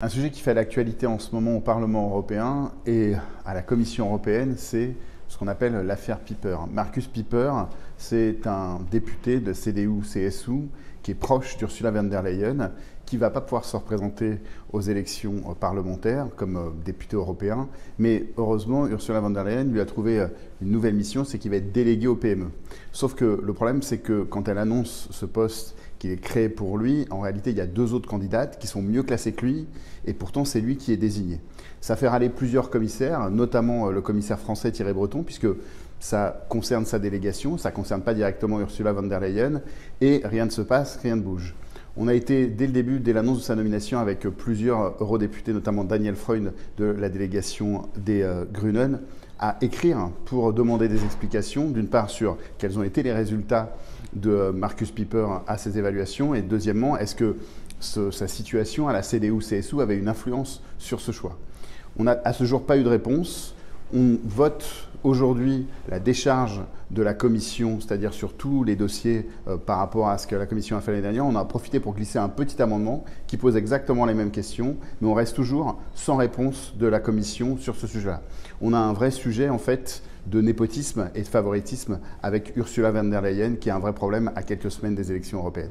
Un sujet qui fait l'actualité en ce moment au Parlement européen et à la Commission européenne, c'est ce qu'on appelle l'affaire Pieper. Markus Pieper, c'est un député de CDU-CSU qui est proche d'Ursula von der Leyen, qui ne va pas pouvoir se représenter aux élections parlementaires comme député européen. Mais heureusement, Ursula von der Leyen lui a trouvé une nouvelle mission, c'est qu'il va être délégué au PME. Sauf que le problème, c'est que quand elle annonce ce poste qui est créé pour lui, en réalité, il y a deux autres candidates qui sont mieux classées que lui, et pourtant, c'est lui qui est désigné. Ça fait râler plusieurs commissaires, notamment le commissaire français Thierry Breton, puisque ça concerne sa délégation, ça ne concerne pas directement Ursula von der Leyen, et rien ne se passe, rien ne bouge. On a été, dès le début, dès l'annonce de sa nomination, avec plusieurs eurodéputés, notamment Daniel Freund de la délégation des Grünen, à écrire pour demander des explications, d'une part sur quels ont été les résultats de Markus Pieper à ses évaluations, et deuxièmement, est-ce que sa situation à la CDU-CSU avait une influence sur ce choix. On n'a à ce jour pas eu de réponse. On vote aujourd'hui la décharge de la Commission, c'est-à-dire sur tous les dossiers par rapport à ce que la Commission a fait l'année dernière. On a profité pour glisser un petit amendement qui pose exactement les mêmes questions, mais on reste toujours sans réponse de la Commission sur ce sujet-là. On a un vrai sujet en fait de népotisme et de favoritisme avec Ursula von der Leyen, qui est un vrai problème à quelques semaines des élections européennes.